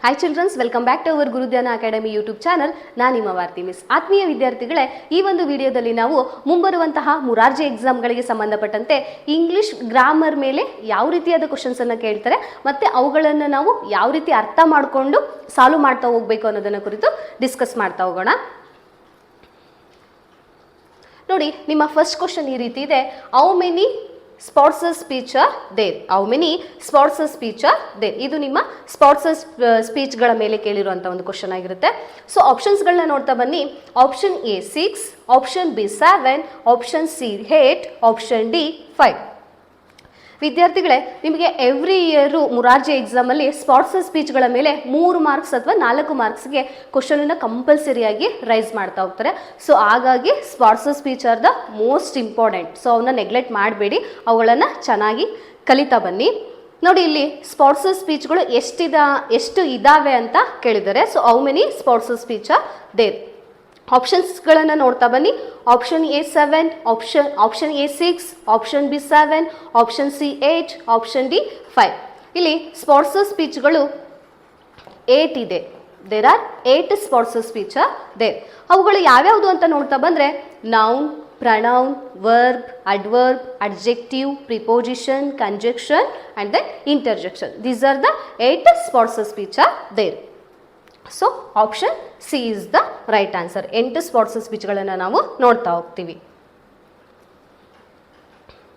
Hi childrens, welcome back to our Gurudhyana academy YouTube channel. ನಾನು ನಿಮ್ಮ ವಾರ್ತಿ miss. ಆತ್ಮೀಯ ವಿದ್ಯಾರ್ಥಿಗಳೇ, ಈ ಒಂದು ವಿಡಿಯೋದಲ್ಲಿ ನಾವು ಮುಂಬರುವಂತಹ ಮುರಾರ್ಜಿ ಎಕ್ಸಾಮ್ಗಳಿಗೆ ಸಂಬಂಧಪಟ್ಟಂತೆ ಇಂಗ್ಲಿಷ್ ಗ್ರಾಮರ್ ಮೇಲೆ ಯಾವ ರೀತಿಯಾದ ಕ್ವಶನ್ಸನ್ನು ಕೇಳ್ತಾರೆ ಮತ್ತು ಅವುಗಳನ್ನು ನಾವು ಯಾವ ರೀತಿ ಅರ್ಥ ಮಾಡಿಕೊಂಡು ಸಾಲ್ವ್ ಮಾಡ್ತಾ ಹೋಗಬೇಕು ಅನ್ನೋದನ್ನು ಕುರಿತು ಡಿಸ್ಕಸ್ ಮಾಡ್ತಾ ಹೋಗೋಣ. ನೋಡಿ, ನಿಮ್ಮ ಫಸ್ಟ್ ಕ್ವಶನ್ ಈ ರೀತಿ ಇದೆ. How many spots speech are there? How many spots speech are there? ಇದು ನಿಮ್ಮ ಸ್ಪಾಟ್ಸ್ ಸ್ಪೀಚ್ಗಳ ಮೇಲೆ ಕೇಳಿರುವಂಥ ಒಂದು ಕ್ವಶನ್ ಆಗಿರುತ್ತೆ. ಸೊ ಆಪ್ಷನ್ಸ್ಗಳನ್ನ ನೋಡ್ತಾ ಬನ್ನಿ. Option A 6, option B 7, option C 8, option D 5. ವಿದ್ಯಾರ್ಥಿಗಳೇ, ನಿಮಗೆ ಎವ್ರಿ ಇಯರು ಮುರಾರ್ಜಿ ಎಕ್ಸಾಮಲ್ಲಿ ಸ್ಪಾಟ್ಸ್ ಸ್ಪೀಚ್ಗಳ ಮೇಲೆ 3 ಮಾರ್ಕ್ಸ್ ಅಥವಾ 4 ಮಾರ್ಕ್ಸ್ಗೆ ಕ್ವಶನನ್ನು ಕಂಪಲ್ಸರಿಯಾಗಿ ರೈಸ್ ಮಾಡ್ತಾ ಹೋಗ್ತಾರೆ. ಸೊ ಹಾಗಾಗಿ spots speech are the most important. So ಅವನ್ನ ನೆಗ್ಲೆಕ್ಟ್ ಮಾಡಬೇಡಿ, ಅವುಗಳನ್ನು ಚೆನ್ನಾಗಿ ಕಲಿತಾ ಬನ್ನಿ. ನೋಡಿ, ಇಲ್ಲಿ ಸ್ಪಾಟ್ಸ್ ಸ್ಪೀಚ್ಗಳು ಎಷ್ಟು ಇದಾವೆ ಅಂತ ಕೇಳಿದ್ದಾರೆ. So how many spots speech are there? ಆಪ್ಷನ್ಸ್ಗಳನ್ನು ನೋಡ್ತಾ ಬನ್ನಿ. Option A 7, option A 6, option B 7, option C 8, option D 5. ಇಲ್ಲಿ ಸ್ಪಾಟ್ಸ್ ಸ್ಪೀಚ್ಗಳು 8 ಇದೆ. ದೇರ್ ಆರ್ 8 ಸ್ಪಾಟ್ಸ್ ಸ್ಪೀಚ್ ದೇರ್. ಅವುಗಳು ಯಾವ್ಯಾವುದು ಅಂತ ನೋಡ್ತಾ ಬಂದರೆ noun, pronoun, verb, adverb, adjective, preposition, conjunction and then interjection. These are the 8 ಸ್ಪಾಟ್ಸ್ speech there. So option C is the right answer. 8 spots ಸ್ಪೀಚ್ಗಳನ್ನು ನಾವು ನೋಡ್ತಾ ಹೋಗ್ತೀವಿ.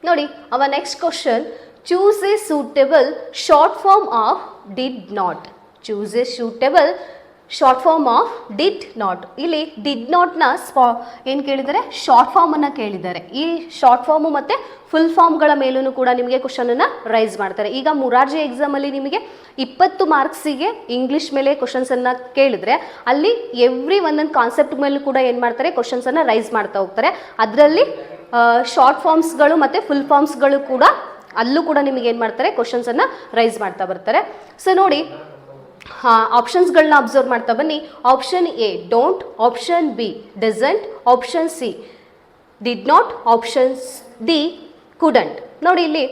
ನೋಡಿ, our next question. Choose a suitable short form of did not. Choose a suitable short form of did not. ಇಲ್ಲಿ did ನಾಟ್ನ ಏನು ಕೇಳಿದ್ದಾರೆ? ಶಾರ್ಟ್ ಫಾರ್ಮನ್ನು ಕೇಳಿದ್ದಾರೆ. ಈ ಶಾರ್ಟ್ ಫಾರ್ಮು ಮತ್ತು ಫುಲ್ ಫಾರ್ಮ್ಗಳ ಮೇಲೂ ಕೂಡ ನಿಮಗೆ ಕ್ವಶನನ್ನು ರೈಸ್ ಮಾಡ್ತಾರೆ. ಈಗ ಮುರಾರ್ಜಿ ಎಕ್ಸಾಮಲ್ಲಿ ನಿಮಗೆ 20 ಮಾರ್ಕ್ಸಿಗೆ ಇಂಗ್ಲೀಷ್ ಮೇಲೆ ಕ್ವಶನ್ಸನ್ನು ಕೇಳಿದ್ರೆ ಅಲ್ಲಿ ಎವ್ರಿ ಒಂದೊಂದು ಕಾನ್ಸೆಪ್ಟ್ ಮೇಲೂ ಕೂಡ ಏನು ಮಾಡ್ತಾರೆ? ಕ್ವಶನ್ಸನ್ನು ರೈಸ್ ಮಾಡ್ತಾ ಹೋಗ್ತಾರೆ. ಅದರಲ್ಲಿ ಶಾರ್ಟ್ ಫಾರ್ಮ್ಸ್ಗಳು ಮತ್ತು ಫುಲ್ ಫಾರ್ಮ್ಸ್ಗಳು ಕೂಡ ಅಲ್ಲೂ ಕೂಡ ನಿಮಗೆ ಏನು ಮಾಡ್ತಾರೆ? ಕ್ವಶನ್ಸನ್ನು ರೈಸ್ ಮಾಡ್ತಾ ಬರ್ತಾರೆ. ಸೊ ನೋಡಿ, ಆಪ್ಷನ್ಸ್ಗಳನ್ನ ಅಬ್ಸರ್ವ್ ಮಾಡ್ತಾ ಬನ್ನಿ. Option A don't, option B doesn't, option C did not, option D couldn't. ನೋಡಿ, ಇಲ್ಲಿ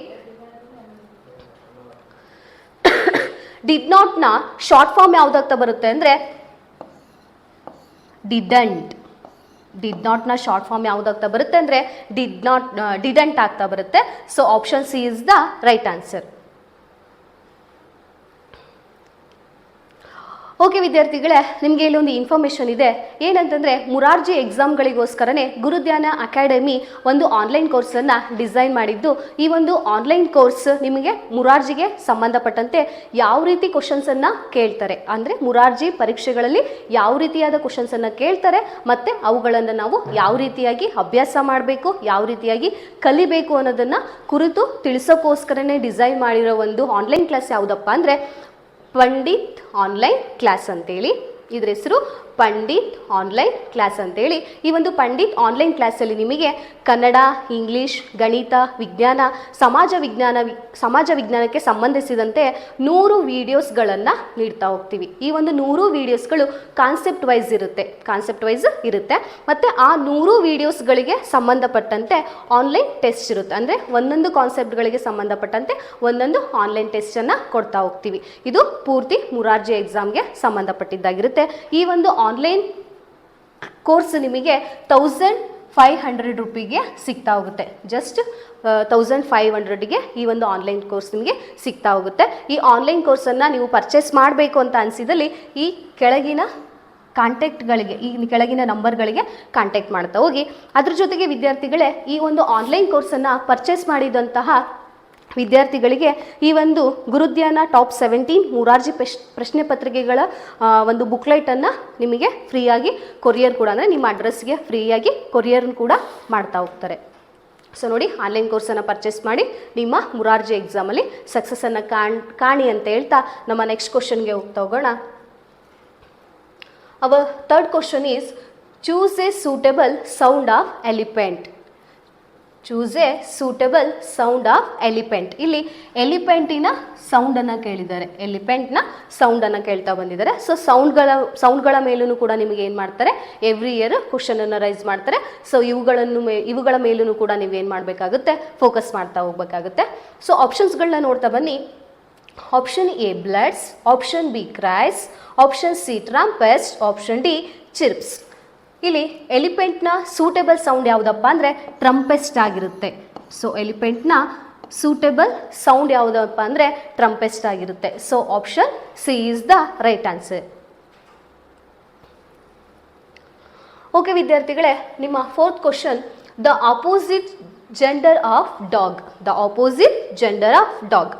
ಡಿಡ್ ನಾಟ್ನ ಶಾರ್ಟ್ ಫಾರ್ಮ್ ಯಾವುದಾಗ್ತಾ ಬರುತ್ತೆ ಅಂದರೆ ಡಿಡಂಟ್. ಡಿಡ್ ನಾಟ್ನ ಶಾರ್ಟ್ ಫಾರ್ಮ್ ಯಾವುದಾಗ್ತಾ ಬರುತ್ತೆ ಅಂದರೆ ಡಿಡಂಟ್ ಆಗ್ತಾ ಬರುತ್ತೆ. So option C is the right answer. Okay ವಿದ್ಯಾರ್ಥಿಗಳೇ, ನಿಮಗೆ ಇಲ್ಲೊಂದು ಇನ್ಫಾರ್ಮೇಷನ್ ಇದೆ. ಏನಂತಂದರೆ ಮುರಾರ್ಜಿ ಎಕ್ಸಾಮ್ಗಳಿಗೋಸ್ಕರನೇ ಗುರುಧ್ಯಾನ ಅಕಾಡೆಮಿ ಒಂದು ಆನ್ಲೈನ್ ಕೋರ್ಸನ್ನು ಡಿಸೈನ್ ಮಾಡಿದ್ದು. ಈ ಒಂದು ಆನ್ಲೈನ್ ಕೋರ್ಸ್ ನಿಮಗೆ ಮುರಾರ್ಜಿಗೆ ಸಂಬಂಧಪಟ್ಟಂತೆ ಯಾವ ರೀತಿ ಕ್ವಶನ್ಸನ್ನು ಕೇಳ್ತಾರೆ, ಅಂದರೆ ಮುರಾರ್ಜಿ ಪರೀಕ್ಷೆಗಳಲ್ಲಿ ಯಾವ ರೀತಿಯಾದ ಕ್ವಶನ್ಸನ್ನು ಕೇಳ್ತಾರೆ ಮತ್ತು ಅವುಗಳನ್ನು ನಾವು ಯಾವ ರೀತಿಯಾಗಿ ಅಭ್ಯಾಸ ಮಾಡಬೇಕು, ಯಾವ ರೀತಿಯಾಗಿ ಕಲಿಬೇಕು ಅನ್ನೋದನ್ನು ಕುರಿತು ತಿಳಿಸೋಕ್ಕೋಸ್ಕರನೇ ಡಿಸೈನ್ ಮಾಡಿರೋ ಒಂದು ಆನ್ಲೈನ್ ಕ್ಲಾಸ್ ಯಾವುದಪ್ಪ ಅಂದರೆ ಪಂಡಿತ್ ಆನ್ಲೈನ್ ಕ್ಲಾಸ್ ಅಂತೇಳಿ. ಇದ್ರ ಹೆಸರು ಪಂಡಿತ್ ಆನ್ಲೈನ್ ಕ್ಲಾಸ್ ಅಂತೇಳಿ. ಈ ಒಂದು ಪಂಡಿತ್ ಆನ್ಲೈನ್ ಕ್ಲಾಸಲ್ಲಿ ನಿಮಗೆ ಕನ್ನಡ, ಇಂಗ್ಲೀಷ್, ಗಣಿತ, ವಿಜ್ಞಾನ, ಸಮಾಜ ವಿಜ್ಞಾನಕ್ಕೆ ಸಂಬಂಧಿಸಿದಂತೆ 100 ವೀಡಿಯೋಸ್ಗಳನ್ನು ನೀಡ್ತಾ ಹೋಗ್ತೀವಿ. ಈ ಒಂದು 100 ವೀಡಿಯೋಸ್ಗಳು ಕಾನ್ಸೆಪ್ಟ್ ವೈಸ್ ಇರುತ್ತೆ ಮತ್ತು ಆ 100 ವೀಡಿಯೋಸ್ಗಳಿಗೆ ಸಂಬಂಧಪಟ್ಟಂತೆ ಆನ್ಲೈನ್ ಟೆಸ್ಟ್ ಇರುತ್ತೆ. ಅಂದರೆ ಒಂದೊಂದು ಕಾನ್ಸೆಪ್ಟ್ಗಳಿಗೆ ಸಂಬಂಧಪಟ್ಟಂತೆ ಒಂದೊಂದು ಆನ್ಲೈನ್ ಟೆಸ್ಟನ್ನು ಕೊಡ್ತಾ ಹೋಗ್ತೀವಿ. ಇದು ಪೂರ್ತಿ ಮುರಾರ್ಜಿ ಎಕ್ಸಾಮ್ಗೆ ಸಂಬಂಧಪಟ್ಟಿದ್ದಾಗಿರುತ್ತೆ. ಈ ಒಂದು ಆನ್ಲೈನ್ ಕೋರ್ಸ್ ನಿಮಗೆ 1500 ರೂಪಿಗೆ ಸಿಗ್ತಾ ಹೋಗುತ್ತೆ. ಜಸ್ಟ್ 1500ಗೆ ಈ ಒಂದು ಆನ್ಲೈನ್ ಕೋರ್ಸ್ ನಿಮಗೆ ಸಿಗ್ತಾ ಹೋಗುತ್ತೆ. ಈ ಆನ್ಲೈನ್ ಕೋರ್ಸನ್ನು ನೀವು ಪರ್ಚೇಸ್ ಮಾಡಬೇಕು ಅಂತ ಅನಿಸಿದಲ್ಲಿ ಈ ಕೆಳಗಿನ ನಂಬರ್ಗಳಿಗೆ ಕಾಂಟ್ಯಾಕ್ಟ್ ಮಾಡ್ತಾ ಹೋಗಿ. ಅದ್ರ ಜೊತೆಗೆ ವಿದ್ಯಾರ್ಥಿಗಳೇ, ಈ ಒಂದು ಆನ್ಲೈನ್ ಕೋರ್ಸನ್ನು ಪರ್ಚೇಸ್ ಮಾಡಿದಂತಹ ವಿದ್ಯಾರ್ಥಿಗಳಿಗೆ ಈ ಒಂದು ಗುರುಧ್ಯಾನ ಟಾಪ್ 17 ಮುರಾರ್ಜಿ ಪ್ರಶ್ನೆ ಪತ್ರಿಕೆಗಳ ಒಂದು ಬುಕ್ಲೈಟನ್ನು ನಿಮಗೆ ಫ್ರೀಯಾಗಿ ಕೊರಿಯರ್ ಕೂಡ, ಅಂದರೆ ನಿಮ್ಮ ಅಡ್ರೆಸ್ಗೆ ಫ್ರೀಯಾಗಿ ಕೊರಿಯರ್ ಕೂಡ ಮಾಡ್ತಾ ಹೋಗ್ತಾರೆ. ಸೊ ನೋಡಿ, ಆನ್ಲೈನ್ ಕೋರ್ಸನ್ನು ಪರ್ಚೇಸ್ ಮಾಡಿ ನಿಮ್ಮ ಮುರಾರ್ಜಿ ಎಕ್ಸಾಮಲ್ಲಿ ಸಕ್ಸಸ್ಸನ್ನು ಕಾಣಿ ಅಂತ ಹೇಳ್ತಾ ನಮ್ಮ ನೆಕ್ಸ್ಟ್ ಕ್ವಶನ್ಗೆ ಹೋಗ್ತಾ ಹೋಗೋಣ. Our third question is choose a suitable sound of elephant. Choose a suitable sound of elephant. ಇಲ್ಲಿ ಎಲಿಫೆಂಟಿನ ಸೌಂಡನ್ನು ಕೇಳಿದ್ದಾರೆ, ಎಲಿಫೆಂಟ್ನ ಸೌಂಡನ್ನು ಕೇಳ್ತಾ ಬಂದಿದ್ದಾರೆ. ಸೊ ಸೌಂಡ್ಗಳ ಮೇಲೂ ಕೂಡ ನಿಮಗೆ ಏನು ಮಾಡ್ತಾರೆ? ಎವ್ರಿ ಇಯರ್ ಕ್ವಶನನ್ನು ರೈಸ್ ಮಾಡ್ತಾರೆ. ಸೊ ಇವುಗಳ ಮೇಲೂ ಕೂಡ ನೀವೇನು ಮಾಡಬೇಕಾಗುತ್ತೆ? ಫೋಕಸ್ ಮಾಡ್ತಾ ಹೋಗ್ಬೇಕಾಗುತ್ತೆ. ಸೊ ಆಪ್ಷನ್ಸ್ಗಳನ್ನ ನೋಡ್ತಾ ಬನ್ನಿ. Option A bloods, option B cries, option C trumpets, option D chirps. ಇಲ್ಲಿ ಎಲಿಫೆಂಟ್ನ ಸೂಟೇಬಲ್ ಸೌಂಡ್ ಯಾವುದಪ್ಪ ಅಂದರೆ ಟ್ರಂಪೆಸ್ಟ್ ಆಗಿರುತ್ತೆ. ಸೊ ಎಲಿಫೆಂಟ್ನ ಸೂಟೇಬಲ್ ಸೌಂಡ್ ಯಾವುದಪ್ಪ ಅಂದರೆ ಟ್ರಂಪೆಸ್ಟ್ ಆಗಿರುತ್ತೆ. So option C is the right answer. Okay ವಿದ್ಯಾರ್ಥಿಗಳೇ, ನಿಮ್ಮ fourth question, the opposite gender of dog. The opposite gender of dog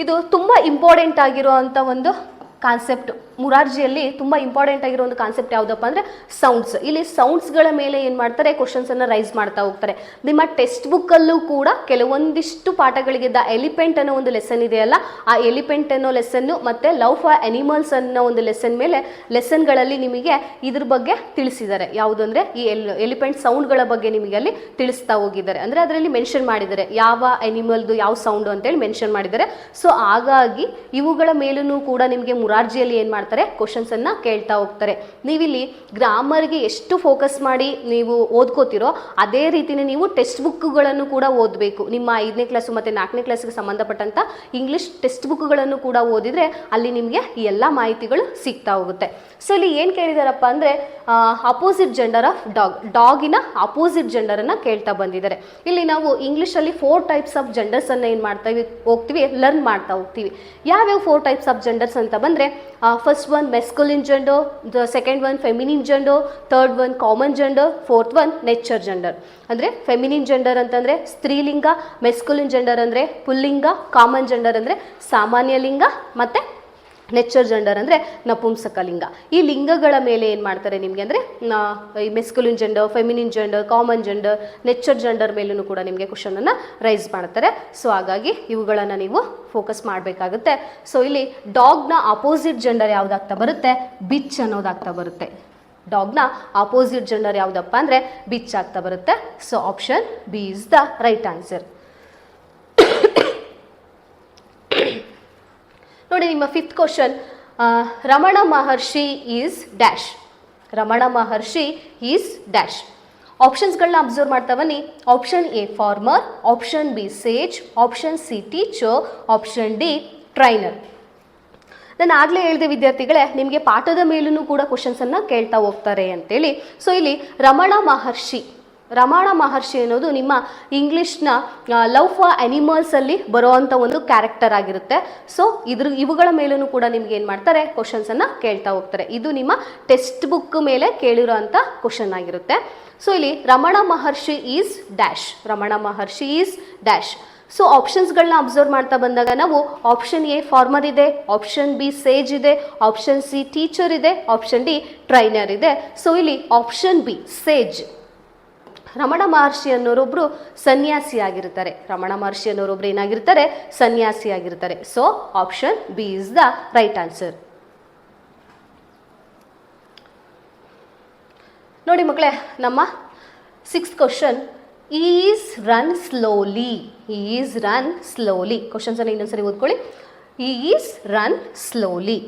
ಇದು ತುಂಬ ಇಂಪಾರ್ಟೆಂಟ್ ಆಗಿರುವಂಥ ಒಂದು ಕಾನ್ಸೆಪ್ಟ್. ಮುರಾರ್ಜಿಯಲ್ಲಿ ತುಂಬ ಇಂಪಾರ್ಟೆಂಟ್ ಆಗಿರೋ ಒಂದು ಕಾನ್ಸೆಪ್ಟ್ ಯಾವುದಪ್ಪ ಅಂದರೆ ಸೌಂಡ್ಸ್. ಇಲ್ಲಿ ಸೌಂಡ್ಸ್ಗಳ ಮೇಲೆ ಏನು ಮಾಡ್ತಾರೆ, ಕ್ವಶನ್ಸನ್ನು ರೈಸ್ ಮಾಡ್ತಾ ಹೋಗ್ತಾರೆ. ನಿಮ್ಮ ಟೆಕ್ಸ್ಟ್ ಬುಕ್ಕಲ್ಲೂ ಕೂಡ ಕೆಲವೊಂದಿಷ್ಟು ಪಾಠಗಳಿಗೆ ದ ಎಲಿಫೆಂಟ್ ಅನ್ನೋ ಒಂದು ಲೆಸನ್ ಇದೆಯಲ್ಲ, ಆ ಎಲಿಫೆಂಟ್ ಅನ್ನೋ ಲೆಸನ್ನು ಮತ್ತು ಲವ್ ಫಾರ್ ಅನಿಮಲ್ಸ್ ಅನ್ನೋ ಒಂದು ಲೆಸನ್ ಮೇಲೆ ಲೆಸನ್ಗಳಲ್ಲಿ ನಿಮಗೆ ಇದ್ರ ಬಗ್ಗೆ ತಿಳಿಸಿದ್ದಾರೆ. ಯಾವುದಂದರೆ ಈ ಎಲಿಫೆಂಟ್ ಸೌಂಡ್ಗಳ ಬಗ್ಗೆ ನಿಮಗೆ ಅಲ್ಲಿ ತಿಳಿಸ್ತಾ ಹೋಗಿದ್ದಾರೆ. ಅಂದರೆ ಅದರಲ್ಲಿ ಮೆನ್ಷನ್ ಮಾಡಿದ್ದಾರೆ ಯಾವ ಅನಿಮಲ್ದು ಯಾವ ಸೌಂಡು ಅಂತೇಳಿ ಮೆನ್ಷನ್ ಮಾಡಿದ್ದಾರೆ. ಸೊ ಹಾಗಾಗಿ ಇವುಗಳ ಮೇಲೂ ಕೂಡ ನಿಮಗೆ ಮುರಾರ್ಜಿಯಲ್ಲಿ ಏನು ಮಾಡ್ತಾರೆ, ಕ್ವಶನ್ಸ್ ಅನ್ನ ಕೇಳ್ತಾ ಹೋಗ್ತಾರೆ. ನೀವಿಲ್ಲಿ ಗ್ರಾಮರ್ಗೆ ಎಷ್ಟು ಫೋಕಸ್ ಮಾಡಿ ನೀವು ಓದ್ಕೋತಿರೋ ಅದೇ ರೀತಿನೇ ನೀವು ಟೆಕ್ಸ್ಟ್ ಬುಕ್ಗಳನ್ನು ಕೂಡ ಓದಬೇಕು. ನಿಮ್ಮ 5ನೇ ಕ್ಲಾಸು ಮತ್ತು 4ನೇ ಕ್ಲಾಸ್ಗೆ ಸಂಬಂಧಪಟ್ಟಂಥ ಇಂಗ್ಲಿಷ್ ಟೆಕ್ಸ್ಟ್ ಬುಕ್ಗಳನ್ನು ಕೂಡ ಓದಿದರೆ ಅಲ್ಲಿ ನಿಮಗೆ ಈ ಎಲ್ಲ ಮಾಹಿತಿಗಳು ಸಿಗ್ತಾ ಹೋಗುತ್ತೆ. ಸೊ ಇಲ್ಲಿ ಏನು ಕೇಳಿದಾರಪ್ಪ ಅಂದರೆ ಅಪೋಸಿಟ್ ಜೆಂಡರ್ ಆಫ್ ಡಾಗ್, ಡಾಗಿನ ಅಪೋಸಿಟ್ ಜೆಂಡರನ್ನು ಕೇಳ್ತಾ ಬಂದಿದ್ದಾರೆ. ಇಲ್ಲಿ ನಾವು ಇಂಗ್ಲೀಷಲ್ಲಿ 4 ಟೈಪ್ಸ್ ಆಫ್ ಜೆಂಡರ್ಸನ್ನು ಏನು ಮಾಡ್ತಾ ಹೋಗ್ತೀವಿ, ಲರ್ನ್ ಮಾಡ್ತಾ ಹೋಗ್ತೀವಿ. ಯಾವ್ಯಾವ 4 ಟೈಪ್ಸ್ ಆಫ್ ಜೆಂಡರ್ಸ್ ಅಂತ ಬಂದರೆ, first one masculine gender, the second one feminine gender, third one common gender, fourth one neuter gender. ಅಂದರೆ ಫೆಮಿನಿನ್ ಜೆಂಡರ್ ಅಂತಂದರೆ ಸ್ತ್ರೀಲಿಂಗ, ಮೆಸ್ಕುಲಿನ್ ಜೆಂಡರ್ ಅಂದರೆ ಪುಲ್ಲಿಂಗ, ಕಾಮನ್ ಜೆಂಡರ್ ಅಂದರೆ ಸಾಮಾನ್ಯ ಲಿಂಗ, ಮತ್ತು ನೆಚರ್ ಜೆಂಡರ್ ಅಂದರೆ ನಪುಂಸಕಲಿಂಗ. ಈ ಲಿಂಗಗಳ ಮೇಲೆ ಏನು ಮಾಡ್ತಾರೆ ನಿಮಗೆ ಅಂದರೆ ಈ masculine gender, feminine gender, common gender, neuter gender ಮೇಲೂ ಕೂಡ ನಿಮಗೆ ಕ್ವಶನನ್ನು ರೈಸ್ ಮಾಡ್ತಾರೆ. ಸೊ ಹಾಗಾಗಿ ಇವುಗಳನ್ನು ನೀವು ಫೋಕಸ್ ಮಾಡಬೇಕಾಗುತ್ತೆ. ಸೊ ಇಲ್ಲಿ ಡಾಗ್ನ ಅಪೋಸಿಟ್ ಜೆಂಡರ್ ಯಾವುದಾಗ್ತಾ ಬರುತ್ತೆ, ಬಿಚ್ ಅನ್ನೋದಾಗ್ತಾ ಬರುತ್ತೆ. ಡಾಗ್ನ ಅಪೋಸಿಟ್ ಜೆಂಡರ್ ಯಾವುದಪ್ಪ ಅಂದರೆ ಬಿಚ್ ಆಗ್ತಾ ಬರುತ್ತೆ. So option B is the right answer. ನೋಡಿ ನಿಮ್ಮ 5th question, Ramana Maharshi is dash. Ramana Maharshi is dash. ಆಪ್ಷನ್ಸ್ಗಳನ್ನ ಅಬ್ಸರ್ವ್ ಮಾಡ್ತಾ ಬನ್ನಿ. Option A farmer, option B sage, option C teacher, option D trainer. ನಾನು ಆಗಲೇ ಹೇಳಿದೆ ವಿದ್ಯಾರ್ಥಿಗಳೇ, ನಿಮಗೆ ಪಾಠದ ಮೇಲೂ ಕೂಡ ಕ್ವಶನ್ಸನ್ನು ಕೇಳ್ತಾ ಹೋಗ್ತಾರೆ ಅಂತೇಳಿ. ಸೊ ಇಲ್ಲಿ ರಮಣ ಮಹರ್ಷಿ ಅನ್ನೋದು ನಿಮ್ಮ ಇಂಗ್ಲೀಷ್ನ ಲವ್ ಫಾರ್ ಅನಿಮಲ್ಸಲ್ಲಿ ಬರುವಂಥ ಒಂದು ಕ್ಯಾರೆಕ್ಟರ್ ಆಗಿರುತ್ತೆ. ಸೊ ಇವುಗಳ ಮೇಲೂ ಕೂಡ ನಿಮ್ಗೆ ಏನು ಮಾಡ್ತಾರೆ, ಕ್ವಶನ್ಸನ್ನು ಕೇಳ್ತಾ ಹೋಗ್ತಾರೆ. ಇದು ನಿಮ್ಮ ಟೆಕ್ಸ್ಟ್ ಬುಕ್ ಮೇಲೆ ಕೇಳಿರೋ ಅಂಥ ಕ್ವಶನ್ ಆಗಿರುತ್ತೆ. ಸೊ ಇಲ್ಲಿ Ramana Maharshi is dash. Ramana Maharshi is dash. So ಆಪ್ಷನ್ಸ್ಗಳನ್ನ ಅಬ್ಸರ್ವ್ ಮಾಡ್ತಾ ಬಂದಾಗ ನಾವು ಆಪ್ಷನ್ ಎ ಫಾರ್ಮರ್ ಇದೆ, ಆಪ್ಷನ್ ಬಿ ಸೇಜ್ ಇದೆ, ಆಪ್ಷನ್ ಸಿ ಟೀಚರ್ ಇದೆ, ಆಪ್ಷನ್ ಡಿ ಟ್ರೈನರ್ ಇದೆ. ಸೊ ಇಲ್ಲಿ option B sage. Ramana Maharshi ಅನ್ನೋರೊಬ್ರು ಸನ್ಯಾಸಿ ಆಗಿರ್ತಾರೆ. ರಮಣ ಮಹರ್ಷಿ ಅನ್ನೋರೊಬ್ರು ಏನಾಗಿರ್ತಾರೆ, ಸನ್ಯಾಸಿ ಆಗಿರ್ತಾರೆ. So option B is the right answer. ನೋಡಿ ಮಕ್ಕಳೇ, ನಮ್ಮ 6th question, is run slowly. Is run slowly. Questions ಅನ್ನು ಇನ್ನೊಂದ್ಸರಿ ಓದ್ಕೊಳ್ಳಿ. Is run slowly.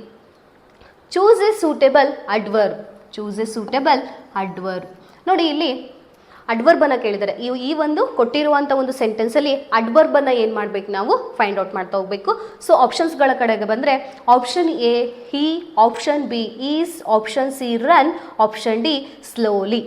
Choose a suitable adverb. Choose a suitable adverb. ನೋಡಿ ಇಲ್ಲಿ ಅಡ್ವರ್ಬನ್ನು ಕೇಳಿದ್ದಾರೆ. ಈ ಒಂದು ಕೊಟ್ಟಿರುವಂಥ ಒಂದು ಸೆಂಟೆನ್ಸಲ್ಲಿ ಅಡ್ವರ್ಬನ್ನು ಏನು ಮಾಡಬೇಕು, ನಾವು ಫೈಂಡ್ ಔಟ್ ಮಾಡ್ತಾ ಹೋಗಬೇಕು. ಸೊ ಆಪ್ಷನ್ಸ್ಗಳ ಕಡೆಗೆ ಬಂದರೆ option A he, option B is, option C run, option D slowly.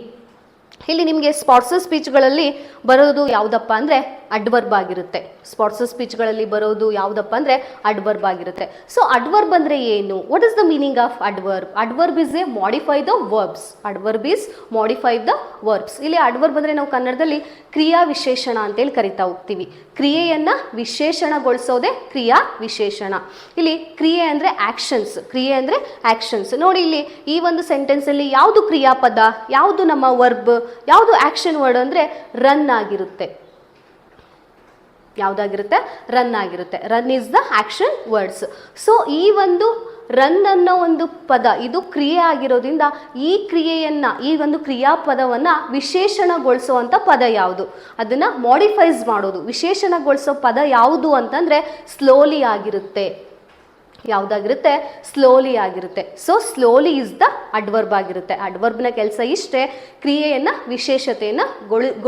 ಇಲ್ಲಿ ನಿಮಗೆ ಸ್ಪಾಟ್ಸ್ ಸ್ಪೀಚ್ಗಳಲ್ಲಿ ಬರೋದು ಯಾವುದಪ್ಪ ಅಂದರೆ ಅಡ್ವರ್ಬ್ ಆಗಿರುತ್ತೆ. ಸ್ಪಾಟ್ಸ್ ಸ್ಪೀಚ್ಗಳಲ್ಲಿ ಬರೋದು ಯಾವುದಪ್ಪ ಅಂದರೆ ಅಡ್ವರ್ಬ್ ಆಗಿರುತ್ತೆ. ಸೊ ಅಡ್ವರ್ಬ್ ಅಂದರೆ ಏನು? What is the meaning of adverb? Adverb is A modify the verbs. Adverb is modify the verbs. ಇಲ್ಲಿ ಅಡ್ವರ್ಬ್ ಅಂದರೆ ನಾವು ಕನ್ನಡದಲ್ಲಿ ಕ್ರಿಯಾ ವಿಶೇಷಣ ಅಂತೇಳಿ ಕರಿತಾ ಹೋಗ್ತೀವಿ. ಕ್ರಿಯೆಯನ್ನು ವಿಶೇಷಣಗೊಳಿಸೋದೇ ಕ್ರಿಯಾ ವಿಶೇಷಣ. ಇಲ್ಲಿ ಕ್ರಿಯೆ ಅಂದರೆ ಆ್ಯಕ್ಷನ್ಸ್. ಕ್ರಿಯೆ ಅಂದರೆ ಆ್ಯಕ್ಷನ್ಸ್. ನೋಡಿ ಇಲ್ಲಿ ಈ ಒಂದು ಸೆಂಟೆನ್ಸಲ್ಲಿ ಯಾವುದು ಕ್ರಿಯಾಪದ, ಯಾವುದು ನಮ್ಮ ವರ್ಬ್, ಯಾವುದು ಆ್ಯಕ್ಷನ್ ವರ್ಡ್ ಅಂದರೆ ರನ್ ಆಗಿರುತ್ತೆ. ಯಾವುದಾಗಿರುತ್ತೆ? ರನ್ ಆಗಿರುತ್ತೆ. Run is the action words. So ಈ ಒಂದು ರನ್ ಅನ್ನೋ ಒಂದು ಪದ ಇದು ಕ್ರಿಯೆ ಆಗಿರೋದ್ರಿಂದ ಈ ಕ್ರಿಯೆಯನ್ನು, ಈ ಒಂದು ಕ್ರಿಯಾಪದವನ್ನು ವಿಶೇಷಣಗೊಳಿಸುವಂಥ ಪದ ಯಾವುದು, ಅದನ್ನು ಮಾಡಿಫೈಸ್ ಮಾಡೋದು, ವಿಶೇಷಣಗೊಳಿಸೋ ಪದ ಯಾವುದು ಅಂತಂದರೆ ಸ್ಲೋಲಿ ಆಗಿರುತ್ತೆ. ಯಾವುದಾಗಿರುತ್ತೆ, ಸ್ಲೋಲಿ ಆಗಿರುತ್ತೆ. So slowly is the adverb ಆಗಿರುತ್ತೆ. ಅಡ್ವರ್ಬ್ನ ಕೆಲಸ ಇಷ್ಟೇ, ಕ್ರಿಯೆಯನ್ನು ವಿಶೇಷತೆಯನ್ನು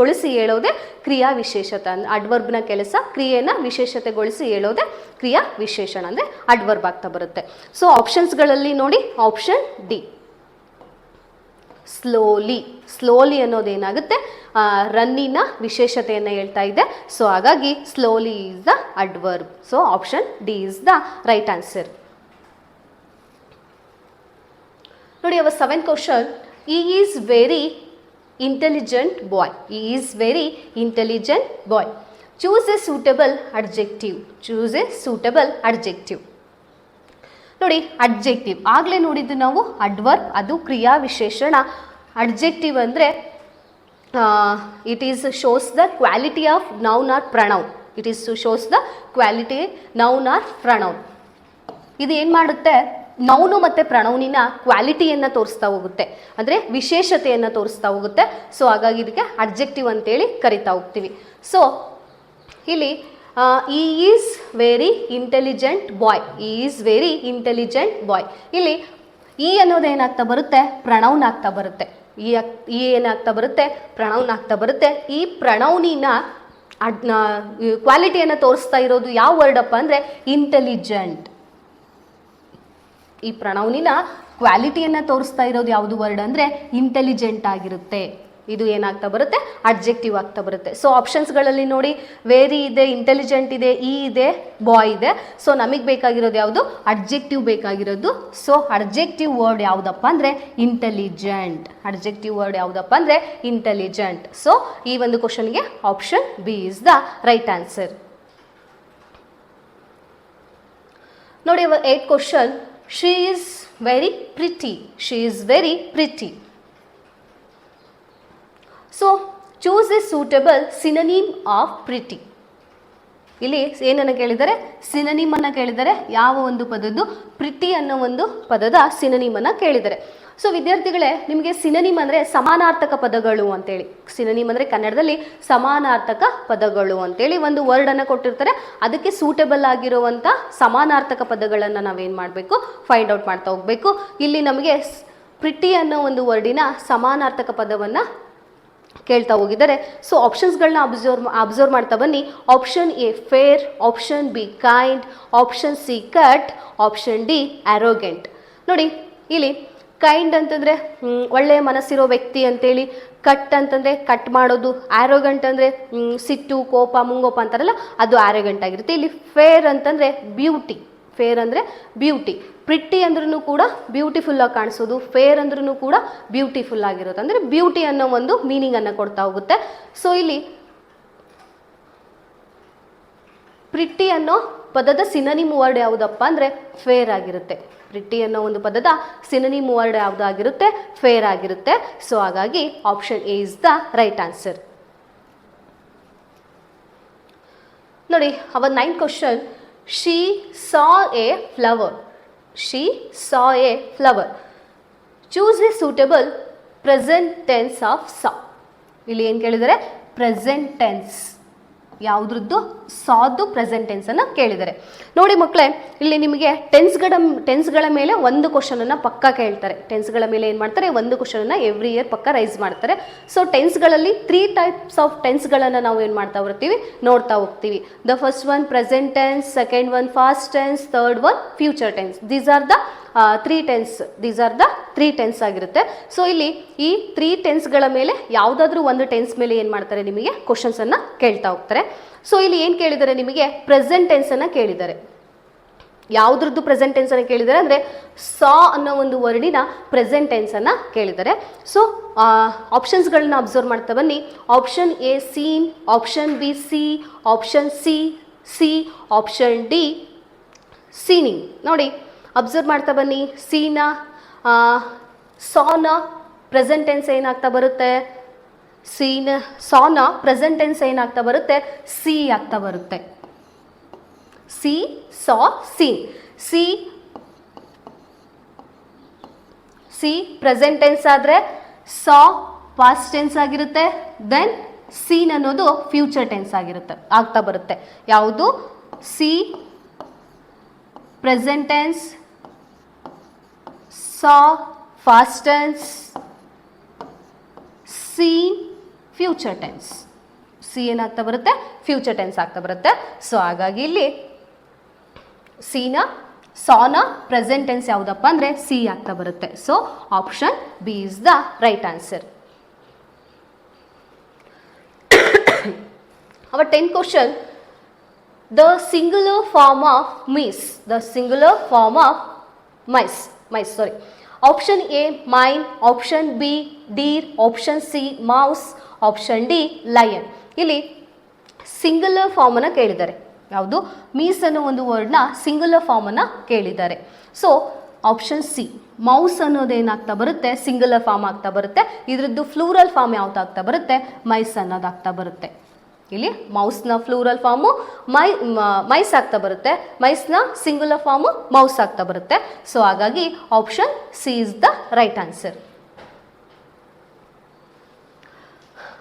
ಗೊಳಿಸಿ ಹೇಳೋದೆ ಕ್ರಿಯಾ ವಿಶೇಷತೆ. ಅಂದರೆ ಅಡ್ವರ್ಬ್ನ ಕೆಲಸ ಕ್ರಿಯೆಯನ್ನು ವಿಶೇಷತೆಗೊಳಿಸಿ ಹೇಳೋದೆ ಕ್ರಿಯಾ ವಿಶೇಷಣ, ಅಂದರೆ ಅಡ್ವರ್ಬ್ ಆಗ್ತಾ ಬರುತ್ತೆ. ಸೊ ಆಪ್ಷನ್ಸ್ಗಳಲ್ಲಿ ನೋಡಿ, ಆಪ್ಷನ್ ಡಿ ಸ್ಲೋಲಿ. ಸ್ಲೋಲಿ ಅನ್ನೋದೇನಾಗುತ್ತೆ, ರನ್ನಿನ ವಿಶೇಷತೆಯನ್ನು ಹೇಳ್ತಾ ಇದೆ. ಸೊ ಹಾಗಾಗಿ slowly is the adverb. So option D is the right answer. ನೋಡಿ, our 7th question, he is very intelligent boy. He is very intelligent boy. Choose a suitable adjective. Choose a suitable adjective. ನೋಡಿ, adjective ಆಗಲೇ ನೋಡಿದ್ದು ನಾವು, adverb ಅದು ಕ್ರಿಯಾ ವಿಶೇಷಣ. Adjective ಅಂದರೆ it is shows the quality of noun R pronoun. It is shows the quality noun R pronoun. ಇದು ಏನು ಮಾಡುತ್ತೆ, ನೌನು ಮತ್ತು ಪ್ರನೌನಿನ ಕ್ವಾಲಿಟಿಯನ್ನು ತೋರಿಸ್ತಾ ಹೋಗುತ್ತೆ, ಅಂದರೆ ವಿಶೇಷತೆಯನ್ನು ತೋರಿಸ್ತಾ ಹೋಗುತ್ತೆ. ಸೊ ಹಾಗಾಗಿ ಇದಕ್ಕೆ ಅಡ್ಜೆಕ್ಟಿವ್ ಅಂತೇಳಿ ಕರಿತಾ ಹೋಗ್ತೀವಿ. ಸೊ ಇಲ್ಲಿ he is very intelligent boy. He is very intelligent boy. ಇಲ್ಲಿ ಈ ಅನ್ನೋದು ಏನಾಗ್ತಾ ಬರುತ್ತೆ, ಪ್ರನೌನ್ ಆಗ್ತಾ ಬರುತ್ತೆ. ಈ ಏನಾಗ್ತಾ ಬರುತ್ತೆ, ಪ್ರನೌನ್ ಆಗ್ತಾ ಬರುತ್ತೆ. ಈ ಪ್ರನೌನಿನ ಕ್ವಾಲಿಟಿಯನ್ನು ತೋರಿಸ್ತಾ ಇರೋದು ಯಾವ ವರ್ಡ್ ಅಪ್ಪ ಅಂದರೆ ಇಂಟೆಲಿಜೆಂಟ್. ಈ ಪ್ರನೌನಿನ ಕ್ವಾಲಿಟಿಯನ್ನು ತೋರಿಸ್ತಾ ಇರೋದು ಯಾವುದು ವರ್ಡ್ ಅಂದರೆ ಇಂಟೆಲಿಜೆಂಟ್ ಆಗಿರುತ್ತೆ. ಇದು ಏನಾಗ್ತಾ ಬರುತ್ತೆ, ಅಡ್ಜೆಕ್ಟಿವ್ ಆಗ್ತಾ ಬರುತ್ತೆ. ಸೊ ಆಪ್ಷನ್ಸ್ಗಳಲ್ಲಿ ನೋಡಿ, ವೇರಿ ಇದೆ, ಇಂಟೆಲಿಜೆಂಟ್ ಇದೆ, ಈ ಇದೆ, ಬಾಯ್ ಇದೆ. ಸೊ ನಮಗೆ ಬೇಕಾಗಿರೋದು ಯಾವುದು, ಅಡ್ಜೆಕ್ಟಿವ್ ಬೇಕಾಗಿರೋದು. ಸೊ ಅಡ್ಜೆಕ್ಟಿವ್ ವರ್ಡ್ ಯಾವುದಪ್ಪ ಅಂದರೆ ಇಂಟೆಲಿಜೆಂಟ್. ಅಡ್ಜೆಕ್ಟಿವ್ ವರ್ಡ್ ಯಾವುದಪ್ಪ ಅಂದರೆ ಇಂಟೆಲಿಜೆಂಟ್. ಸೊ ಈ ಒಂದು ಕ್ವಶನ್ಗೆ option B is the right answer. ನೋಡಿ, 8th question, she is very pretty. She is very pretty. So choose a suitable synonym of pretty. ಇಲ್ಲಿ ಏನನ್ನು ಕೇಳಿದರೆ, ಸಿನೋನಿಮನ್ನು ಕೇಳಿದರೆ. ಯಾವ ಒಂದು ಪದದ್ದು, ಪ್ರಿಟಿ ಅನ್ನೋ ಒಂದು ಪದದ ಸಿನೋನಿಮನ್ನು ಕೇಳಿದರೆ. ಸೊ ವಿದ್ಯಾರ್ಥಿಗಳೇ, ನಿಮಗೆ ಸಿನೋನಿಮ್ ಅಂದರೆ ಸಮಾನಾರ್ಥಕ ಪದಗಳು ಅಂತೇಳಿ, ಸಿನೋನಿಮ್ ಅಂದರೆ ಕನ್ನಡದಲ್ಲಿ ಸಮಾನಾರ್ಥಕ ಪದಗಳು ಅಂತೇಳಿ ಒಂದು ವರ್ಡನ್ನು ಕೊಟ್ಟಿರ್ತಾರೆ. ಅದಕ್ಕೆ ಸೂಟಬಲ್ ಆಗಿರುವಂಥ ಸಮಾನಾರ್ಥಕ ಪದಗಳನ್ನು ನಾವೇನು ಮಾಡಬೇಕು, ಫೈಂಡ್ ಔಟ್ ಮಾಡ್ತಾ ಹೋಗಬೇಕು. ಇಲ್ಲಿ ನಮಗೆ ಪ್ರಿಟಿ ಅನ್ನೋ ಒಂದು ವರ್ಡಿನ ಸಮಾನಾರ್ಥಕ ಪದವನ್ನು ಕೇಳ್ತಾ ಹೋಗಿದ್ದಾರೆ. ಸೊ ಆಪ್ಷನ್ಸ್ಗಳನ್ನ ಅಬ್ಸರ್ವ್ ಮಾಡ್ತಾ ಬನ್ನಿ. Option A fair, option be kind, option C cut, option D ಆರೋಗೆಂಟ್. ನೋಡಿ, ಇಲ್ಲಿ ಕೈಂಡ್ ಅಂತಂದರೆ ಒಳ್ಳೆಯ ಮನಸ್ಸಿರೋ ವ್ಯಕ್ತಿ ಅಂತೇಳಿ, ಕಟ್ ಅಂತಂದರೆ ಕಟ್ ಮಾಡೋದು, ಆರೋಗೆಂಟ್ ಅಂದರೆ ಸಿಟ್ಟು, ಕೋಪ, ಮುಂಗೋಪ ಅಂತಾರಲ್ಲ, ಅದು ಆರೋಗೆಂಟ್ ಆಗಿರುತ್ತೆ. ಇಲ್ಲಿ ಫೇರ್ ಅಂತಂದರೆ ಬ್ಯೂಟಿ. ಫೇರ್ ಅಂದರೆ ಬ್ಯೂಟಿ. ಪ್ರಿಟಿ ಅಂದ್ರೂ ಕೂಡ ಬ್ಯೂಟಿಫುಲ್ಲಾಗಿ ಕಾಣಿಸೋದು, ಫೇರ್ ಅಂದ್ರೂ ಕೂಡ ಬ್ಯೂಟಿಫುಲ್ ಆಗಿರೋದು, ಅಂದರೆ ಬ್ಯೂಟಿ ಅನ್ನೋ ಒಂದು ಮೀನಿಂಗನ್ನು ಕೊಡ್ತಾ ಹೋಗುತ್ತೆ. ಸೊ ಇಲ್ಲಿ ಪ್ರಿಟಿ ಅನ್ನೋ ಪದದ ಸಿನೋನಿಮ್ ವರ್ಡ್ ಯಾವುದಪ್ಪ ಅಂದರೆ ಫೇರ್ ಆಗಿರುತ್ತೆ. ಪ್ರಿಟಿ ಅನ್ನೋ ಒಂದು ಪದದ ಸಿನೋನಿಮ್ ವರ್ಡ್ ಯಾವುದಾಗಿರುತ್ತೆ, ಫೇರ್ ಆಗಿರುತ್ತೆ. ಸೊ ಹಾಗಾಗಿ option A is the right answer. ನೋಡಿ, our 9th question, she saw a flower. She saw a flower. Choose a suitable present tense of saw. ಇಲ್ಲಿ ಏನು ಕೇಳಿದರೆ, ಪ್ರೆಸೆಂಟ್ ಟೆನ್ಸ್. ಯಾವುದ್ರದ್ದು, ಸಾದು ಪ್ರೆಸೆಂಟ್ ಟೆನ್ಸನ್ನು ಕೇಳಿದ್ದಾರೆ. ನೋಡಿ ಮಕ್ಕಳೇ, ಇಲ್ಲಿ ನಿಮಗೆ ಟೆನ್ಸ್ಗಳ ಮೇಲೆ ಒಂದು ಕ್ವಶನನ್ನು ಪಕ್ಕ ಕೇಳ್ತಾರೆ. ಟೆನ್ಸ್ಗಳ ಮೇಲೆ ಏನು ಮಾಡ್ತಾರೆ, ಒಂದು ಕ್ವಶನನ್ನು ಎವ್ರಿ ಇಯರ್ ಪಕ್ಕ ರೈಸ್ ಮಾಡ್ತಾರೆ. ಸೊ ಟೆನ್ಸ್ಗಳಲ್ಲಿ 3 ಟೈಪ್ಸ್ ಆಫ್ ಟೆನ್ಸ್ಗಳನ್ನು ನಾವು ಏನು ಮಾಡ್ತಾ ಬರ್ತೀವಿ, ನೋಡ್ತಾ ಹೋಗ್ತೀವಿ. The first one present tense, second one past tense, third one future tense. These are the 3 tense ಆಗಿರುತ್ತೆ. ಸೊ ಇಲ್ಲಿ ಈ 3 ಟೆನ್ಸ್ಗಳ ಮೇಲೆ ಯಾವುದಾದ್ರೂ ಒಂದು ಟೆನ್ಸ್ ಮೇಲೆ ಏನು ಮಾಡ್ತಾರೆ, ನಿಮಗೆ ಕ್ವಶನ್ಸನ್ನು ಕೇಳ್ತಾ ಹೋಗ್ತಾರೆ. ಸೊ ಇಲ್ಲಿ ಏನು ಕೇಳಿದ್ದಾರೆ, ನಿಮಗೆ ಪ್ರೆಸೆಂಟ್ ಟೆನ್ಸನ್ನು ಕೇಳಿದ್ದಾರೆ. ಯಾವುದ್ರದ್ದು ಪ್ರೆಸೆಂಟ್ ಟೆನ್ಸನ್ನು ಕೇಳಿದ್ದಾರೆ ಅಂದರೆ ಸಾ ಅನ್ನೋ ಒಂದು ವರ್ಡಿನ ಪ್ರೆಸೆಂಟ್ ಟೆನ್ಸನ್ನು ಕೇಳಿದ್ದಾರೆ. ಸೊ ಆಪ್ಷನ್ಸ್ಗಳನ್ನ ಅಬ್ಸರ್ವ್ ಮಾಡ್ತಾ ಬನ್ನಿ. Option A seen, option B see, option C, option D seeing. ನೋಡಿ, ಅಬ್ಸರ್ವ್ ಮಾಡ್ತಾ ಬನ್ನಿ. ಸೀನ, ಸಾನ ಪ್ರೆಸೆಂಟ್ ಟೆನ್ಸ್ ಏನಾಗ್ತಾ ಬರುತ್ತೆ, ಸಾನ ಪ್ರೆಸೆಂಟ್ ಟೆನ್ಸ್ ಏನಾಗ್ತಾ ಬರುತ್ತೆ, ಸಿ ಆಗ್ತಾ ಬರುತ್ತೆ. ಸಿ, ಸಾ, ಸೀನ್. ಸಿ ಪ್ರೆಸೆಂಟ್ ಟೆನ್ಸ್ ಆದರೆ ಸಾ ಪಾಸ್ಟ್ ಟೆನ್ಸ್ ಆಗಿರುತ್ತೆ. ದೆನ್ ಸೀನ್ ಅನ್ನೋದು ಫ್ಯೂಚರ್ ಟೆನ್ಸ್ ಆಗ್ತಾ ಬರುತ್ತೆ. ಯಾವುದು, C present tense, saw past tense, seen future tense. C ಏನಾಗ್ತಾ ಬರುತ್ತೆ, ಫ್ಯೂಚರ್ ಟೆನ್ಸ್ ಆಗ್ತಾ ಬರುತ್ತೆ. ಸೊ ಹಾಗಾಗಿ ಇಲ್ಲಿ ಸಿನ ಸಾನ ಪ್ರೆಸೆಂಟ್ ಟೆನ್ಸ್ ಯಾವುದಪ್ಪ ಅಂದರೆ ಸಿ ಆಗ್ತಾ ಬರುತ್ತೆ. So option B is the right answer. Our 10th question, the singular form of mice. Option A mine, option B deer, option C mouse, option D lion. ಇಲ್ಲಿ singular form ಅನ್ನು ಕೇಳಿದ್ದಾರೆ. ಯಾವುದು, ಮೀಸ್ ಅನ್ನೋ ಒಂದು ವರ್ಡ್ನ ಸಿಂಗುಲರ್ ಫಾರ್ಮ್ ಅನ್ನು ಕೇಳಿದ್ದಾರೆ. So option C mouse ಅನ್ನೋದೇನಾಗ್ತಾ ಬರುತ್ತೆ, singular form ಆಗ್ತಾ ಬರುತ್ತೆ. ಇದರದ್ದು ಫ್ಲೂರಲ್ ಫಾರ್ಮ್ ಯಾವ್ದಾಗ್ತಾ ಬರುತ್ತೆ, ಮೈಸ್ ಅನ್ನೋದಾಗ್ತಾ ಬರುತ್ತೆ. ಇಲ್ಲಿ ಮೌಸ್ನ ಫ್ಲೂರಲ್ ಫಾರ್ಮು ಮೈಸ್ ಆಗ್ತಾ ಬರುತ್ತೆ, ಮೈಸ್ನ ಸಿಂಗುಲರ್ ಫಾರ್ಮು ಮೌಸ್ ಆಗ್ತಾ ಬರುತ್ತೆ. ಸೊ ಹಾಗಾಗಿ option C is the right answer.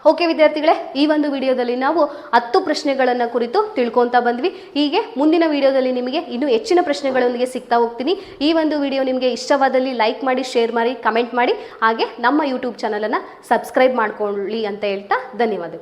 Okay ವಿದ್ಯಾರ್ಥಿಗಳೇ, ಈ ಒಂದು ವಿಡಿಯೋದಲ್ಲಿ ನಾವು 10 ಪ್ರಶ್ನೆಗಳನ್ನು ಕುರಿತು ತಿಳ್ಕೊತಾ ಬಂದ್ವಿ. ಹೀಗೆ ಮುಂದಿನ ವಿಡಿಯೋದಲ್ಲಿ ನಿಮಗೆ ಇನ್ನೂ ಹೆಚ್ಚಿನ ಪ್ರಶ್ನೆಗಳೊಂದಿಗೆ ಸಿಗ್ತಾ ಹೋಗ್ತೀನಿ. ಈ ಒಂದು ವಿಡಿಯೋ ನಿಮಗೆ ಇಷ್ಟವಾದಲ್ಲಿ ಲೈಕ್ ಮಾಡಿ, ಶೇರ್ ಮಾಡಿ, ಕಮೆಂಟ್ ಮಾಡಿ, ಹಾಗೆ ನಮ್ಮ ಯೂಟ್ಯೂಬ್ ಚಾನಲನ್ನು ಸಬ್ಸ್ಕ್ರೈಬ್ ಮಾಡ್ಕೊಳ್ಳಿ ಅಂತ ಹೇಳ್ತಾ ಧನ್ಯವಾದಗಳು.